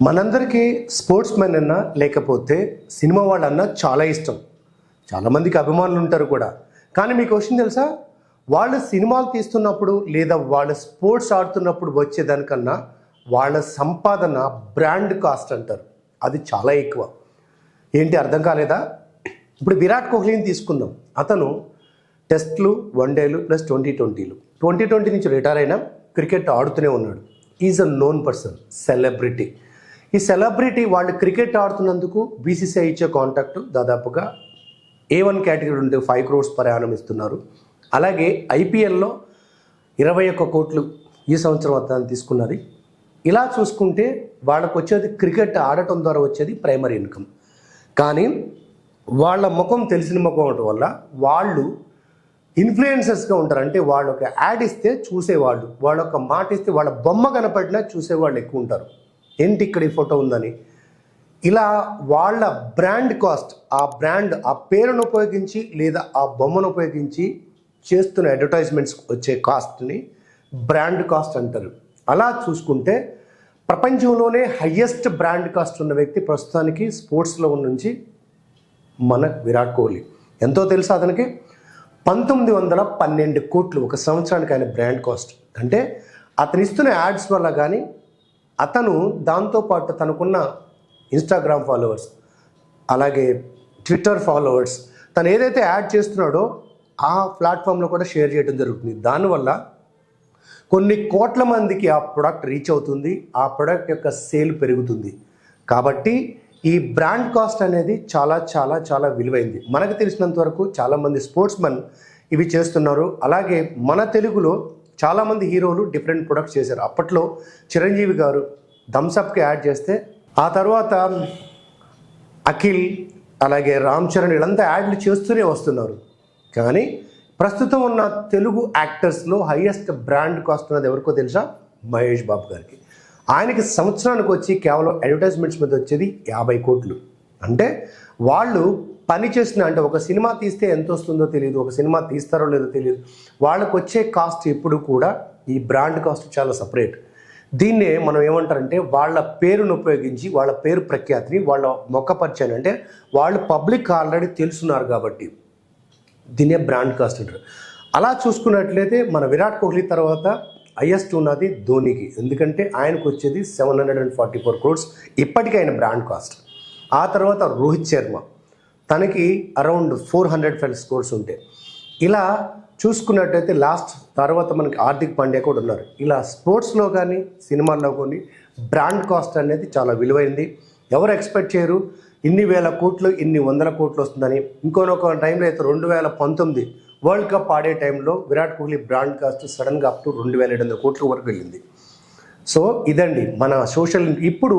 మనందరికీ sports men అన్నా లేకపోతే సినిమా వాళ్ళన్నా చాలా ఇష్టం. చాలామందికి అభిమానులు ఉంటారు కూడా. కానీ మీకు విషయం తెలుసా, వాళ్ళు సినిమాలు తీస్తున్నప్పుడు లేదా వాళ్ళు స్పోర్ట్స్ ఆడుతున్నప్పుడు వచ్చేదానికన్నా వాళ్ళ సంపాదన బ్రాండ్ కాస్ట్ అంటారు, అది చాలా ఎక్కువ. ఏంటి అర్థం కాలేదా? ఇప్పుడు విరాట్ కోహ్లీని తీసుకుందాం. అతను టెస్ట్లు, వన్డేలు ప్లస్ 2020 నుంచి రిటైర్ అయినా క్రికెట్ ఆడుతూనే ఉన్నాడు. Is a known person, celebrity. ఈ సెలబ్రిటీ వాళ్ళు క్రికెట్ ఆడుతున్నందుకు బీసీసీఐ ఇచ్చే కాంట్రాక్ట్ దాదాపుగా A1 కేటగిరీ ఉంటే 5 crores per annum ఇస్తున్నారు. అలాగే ఐపీఎల్లో 21 కోట్లు ఈ సంవత్సరం అతను తీసుకున్నది. ఇలా చూసుకుంటే వాళ్ళకు వచ్చేది క్రికెట్ ఆడటం ద్వారా వచ్చేది ప్రైమరీ ఇన్కమ్. కానీ వాళ్ళ ముఖం తెలిసిన ముఖం అవటం వల్ల వాళ్ళు ఇన్ఫ్లుయెన్సర్స్గా ఉంటారు. అంటే వాళ్ళు ఒక యాడ్ ఇస్తే చూసేవాళ్ళు, వాళ్ళ ఒక మాట ఇస్తే వాళ్ళ బొమ్మ కనపడినా చూసేవాళ్ళు ఎక్కువ ఉంటారు. ఏంటి ఇక్కడ ఈ ఫోటో ఉందని. ఇలా వాళ్ళ బ్రాండ్ కాస్ట్, ఆ పేరును ఉపయోగించి లేదా ఆ బొమ్మను ఉపయోగించి చేస్తున్న అడ్వర్టైజ్మెంట్స్ వచ్చే కాస్ట్ని బ్రాండ్ కాస్ట్ అంటారు. అలా చూసుకుంటే ప్రపంచంలోనే హయ్యెస్ట్ బ్రాండ్ కాస్ట్ ఉన్న వ్యక్తి ప్రస్తుతానికి స్పోర్ట్స్లో నుంచి మన విరాట్ కోహ్లీ. ఎంతో తెలుసా అతనికి? 1912 కోట్లు ఒక సంవత్సరానికి ఆయన బ్రాండ్ కాస్ట్. అంటే అతను ఇస్తున్న యాడ్స్ వల్ల కానీ, అతను దాంతోపాటు తనకున్న ఇన్స్టాగ్రామ్ ఫాలోవర్స్, అలాగే ట్విట్టర్ ఫాలోవర్స్, తను ఏదైతే యాడ్ చేస్తున్నాడో ఆ ప్లాట్ఫామ్లో కూడా షేర్ చేయడం జరుగుతుంది. దానివల్ల కొన్ని కోట్ల మందికి ఆ ప్రోడక్ట్ రీచ్ అవుతుంది, ఆ ప్రోడక్ట్ యొక్క సేల్ పెరుగుతుంది. కాబట్టి ఈ బ్రాండ్ కాస్ట్ అనేది చాలా చాలా చాలా విలువైంది. మనకు తెలిసినంత వరకు చాలామంది స్పోర్ట్స్ మెన్ ఇవి చేస్తున్నారు. అలాగే మన తెలుగులో చాలామంది హీరోలు డిఫరెంట్ ప్రొడక్ట్స్ చేశారు. అప్పట్లో చిరంజీవి గారు థమ్స్అప్కి యాడ్ చేస్తే, ఆ తర్వాత అఖిల్, అలాగే రామ్ చరణ్ వీళ్ళంతా యాడ్లు చేస్తూనే వస్తున్నారు. కానీ ప్రస్తుతం ఉన్న తెలుగు యాక్టర్స్లో హయ్యెస్ట్ బ్రాండ్ కాస్ట్ ఉన్నది ఎవరికో తెలుసా? మహేష్ బాబు గారికి. ఆయనకి సంవత్సరానికి వచ్చి కేవలం అడ్వర్టైజ్మెంట్స్ మీద వచ్చేది 50 కోట్లు. అంటే వాళ్ళు పని చేసిన, అంటే ఒక సినిమా తీస్తే ఎంత వస్తుందో తెలియదు, ఒక సినిమా తీస్తారో లేదో తెలియదు, వాళ్ళకు వచ్చే కాస్ట్ ఎప్పుడు కూడా ఈ బ్రాండ్ కాస్ట్ చాలా సపరేట్. దీన్నే మనం ఏమంటారంటే వాళ్ళ పేరును ఉపయోగించి వాళ్ళ పేరు ప్రఖ్యాతిని వాళ్ళ మొక్కపరిచాను, అంటే వాళ్ళు పబ్లిక్ ఆల్రెడీ తెలుసున్నారు కాబట్టి దీన్నే బ్రాండ్ కాస్ట్ అంటారు. అలా చూసుకున్నట్లయితే మన విరాట్ కోహ్లీ తర్వాత హైయెస్ట్ ఉన్నది ధోనికి. ఎందుకంటే ఆయనకు వచ్చేది 744 crores ఇప్పటికీ ఆయన బ్రాండ్ కాస్ట్. ఆ తర్వాత రోహిత్ శర్మ, తనకి అరౌండ్ 405 crores ఉంటాయి. ఇలా చూసుకున్నట్టయితే లాస్ట్ తర్వాత మనకి హార్దిక్ పాండ్యా కూడా ఉన్నారు. ఇలా స్పోర్ట్స్లో కానీ సినిమాల్లో కానీ బ్రాండ్ కాస్ట్ అనేది చాలా విలువైంది. ఎవరు ఎక్స్పెక్ట్ చేయరు ఇన్ని వేల కోట్లు, ఇన్ని వందల కోట్లు వస్తుందని. ఇంకొక టైంలో అయితే 2019 వరల్డ్ కప్ ఆడే టైంలో విరాట్ కోహ్లీ బ్రాండ్ కాస్ట్ సడన్గా అప్ టు 2700 కోట్ల వరకు వెళ్ళింది. సో ఇదండి మన సోషల్. ఇప్పుడు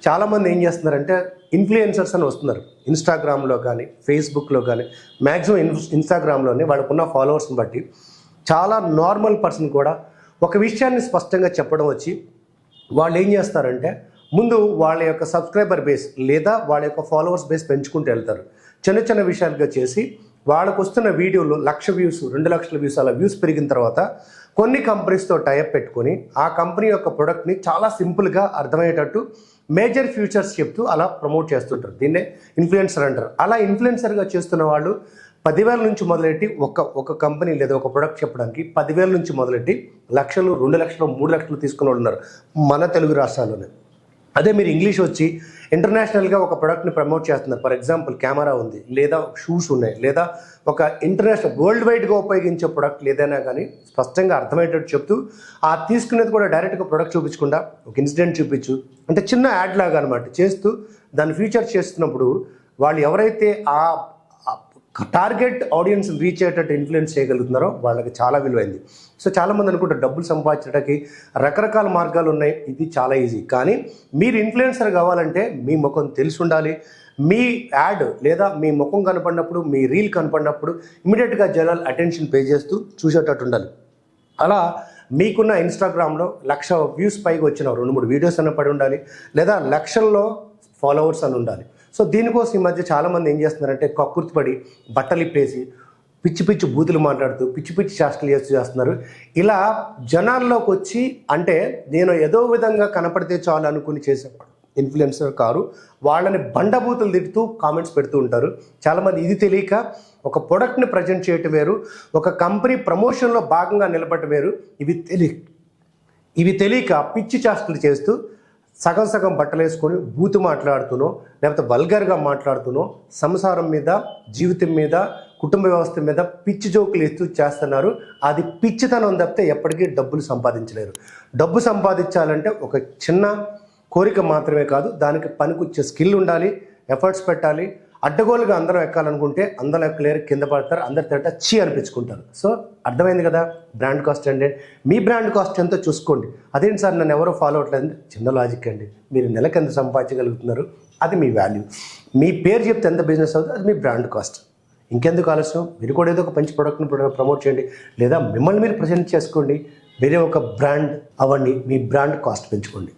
చాలామంది ఏం చేస్తున్నారంటే ఇన్ఫ్లుయెన్సర్స్ అని వస్తున్నారు. ఇన్స్టాగ్రామ్లో కానీ ఫేస్బుక్లో కానీ, మ్యాక్సిమం ఇన్స్టాగ్రామ్లోనే వాళ్ళకున్న ఫాలోవర్స్ని బట్టి చాలా నార్మల్ పర్సన్ కూడా ఒక విషయాన్ని స్పష్టంగా చెప్పడం వచ్చి వాళ్ళు ఏం చేస్తారంటే ముందు వాళ్ళ యొక్క సబ్స్క్రైబర్ బేస్ లేదా వాళ్ళ యొక్క ఫాలోవర్స్ బేస్ పెంచుకుంటూ వెళ్తారు. చిన్న చిన్న విషయాలుగా చేసి వాళ్ళకు వస్తున్న వీడియోలో 1,00,000 వ్యూస్, 2,00,000 వ్యూస్, అలా వ్యూస్ పెరిగిన తర్వాత కొన్ని కంపెనీస్తో టైఅప్ పెట్టుకొని ఆ కంపెనీ యొక్క ప్రొడక్ట్ని చాలా సింపుల్గా అర్థమయ్యేటట్టు మేజర్ ఫ్యూచర్స్ చెప్తూ అలా ప్రమోట్ చేస్తుంటారు. దీన్నే ఇన్ఫ్లుయెన్సర్ అంటారు. అలా ఇన్ఫ్లుయెన్సర్గా చేస్తున్న వాళ్ళు 10,000 నుంచి మొదలెట్టి ఒక కంపెనీ లేదా ఒక ప్రొడక్ట్ చెప్పడానికి 10,000 నుంచి మొదలెట్టి లక్షలు, 2,00,000, 3,00,000 తీసుకున్న వాళ్ళు ఉన్నారు మన తెలుగు రాష్ట్రాల్లోనే. అదే మీరు ఇంగ్లీష్ వచ్చి ఇంటర్నేషనల్గా ఒక ప్రోడక్ట్ని ప్రమోట్ చేస్తున్నారు. ఫర్ ఎగ్జాంపుల్ కెమెరా ఉంది, లేదా షూస్ ఉన్నాయి, లేదా ఒక ఇంటర్నేషనల్ వరల్డ్ వైడ్గా ఉపయోగించే ప్రొడక్ట్ ఏదైనా కానీ స్పష్టంగా అర్థమయ్యేటట్టు చెప్తూ ఆ తీసుకునేది కూడా డైరెక్ట్గా ప్రొడక్ట్ చూపించకుండా ఒక ఇన్సిడెంట్ చూపించు, అంటే చిన్న యాడ్ లాగా అనమాట చేస్తూ దాన్ని ఫీచర్ చేస్తున్నప్పుడు వాళ్ళు ఎవరైతే ఆ టార్గెట్ ఆడియన్స్ రీచ్ అయ్యేటట్టు ఇన్ఫ్లుయెన్స్ చేయగలుగుతున్నారో వాళ్ళకి చాలా విలువైంది. సో చాలామంది అనుకుంటారు డబ్బులు సంపాదించడానికి రకరకాల మార్గాలు ఉన్నాయి, ఇది చాలా ఈజీ. కానీ మీరు ఇన్ఫ్లుయెన్సర్ కావాలంటే మీ ముఖం తెలిసి ఉండాలి. మీ యాడ్ లేదా మీ ముఖం కనపడినప్పుడు, మీ రీల్ కనపడినప్పుడు ఇమీడియట్గా జనాలు అటెన్షన్ పే చేస్తూ చూసేటట్టు ఉండాలి. అలా మీకున్న ఇన్స్టాగ్రామ్లో 1,00,000 వ్యూస్ పైకి వచ్చిన 2-3 వీడియోస్ అన్న పడి ఉండాలి, లేదా లక్షల్లో ఫాలోవర్స్ అని ఉండాలి. సో దీనికోసం ఈ మధ్య చాలామంది ఏం చేస్తున్నారంటే కక్కుర్తిపడి బట్టలు ఇప్పేసి పిచ్చి పిచ్చి బూతులు మాట్లాడుతూ పిచ్చి పిచ్చి చేష్టలు చేస్తున్నారు. ఇలా జనాల్లోకి వచ్చి, అంటే నేను ఏదో విధంగా కనపడితే చాలు అనుకుని చేసేవాడు ఇన్ఫ్లుయెన్సర్ కారు, వాళ్ళని బండబూతులు తిడుతూ కామెంట్స్ పెడుతూ ఉంటారు. చాలామంది ఇది తెలియక ఒక ప్రొడక్ట్ని ప్రజెంట్ చేయటం వేరు, ఒక కంపెనీ ప్రమోషన్లో భాగంగా నిలబడటం వేరు. ఇవి తెలియక పిచ్చి చేష్టలు చేస్తూ సగం సగం బట్టలు వేసుకొని బూతు మాట్లాడుతూనో లేకపోతే వల్గర్గా మాట్లాడుతూనో సంసారం మీద, జీవితం మీద, కుటుంబ వ్యవస్థ మీద పిచ్చి జోకులు ఇస్తూ చేస్తున్నారు. అది పిచ్చితనం తప్పితే ఎప్పటికీ డబ్బులు సంపాదించలేరు. డబ్బు సంపాదించాలంటే ఒక చిన్న కోరిక మాత్రమే కాదు, దానికి పనికొచ్చే స్కిల్ ఉండాలి, ఎఫర్ట్స్ పెట్టాలి. అడ్డగోలుగా అందరం ఎక్కాలనుకుంటే అందరూ ఎక్కలేరు, కింద పడతారు, అందరి తేట చీ అనిపించుకుంటారు. సో అర్థమైంది కదా బ్రాండ్ కాస్ట్ అంటే. మీ బ్రాండ్ కాస్ట్ ఎంతో చూసుకోండి. అదేంటి సార్ నన్ను ఎవరో ఫాలో అవ్వట్లేదు, చిన్న లాజిక్ అండి. మీరు నెలకు ఎంత సంపాదించగలుగుతున్నారు, అది మీ వాల్యూ. మీ పేరు చెప్తే ఎంత బిజినెస్ అవుతుంది, అది మీ బ్రాండ్ కాస్ట్. ఇంకెందుకు ఆలస్యం, మీరు కూడా ఏదో ఒక మంచి ప్రోడక్ట్ని ప్రమోట్ చేయండి, లేదా మిమ్మల్ని మీరు ప్రజెంట్ చేసుకోండి, వేరే ఒక బ్రాండ్ అవ్వండి, మీ బ్రాండ్ కాస్ట్ పెంచుకోండి.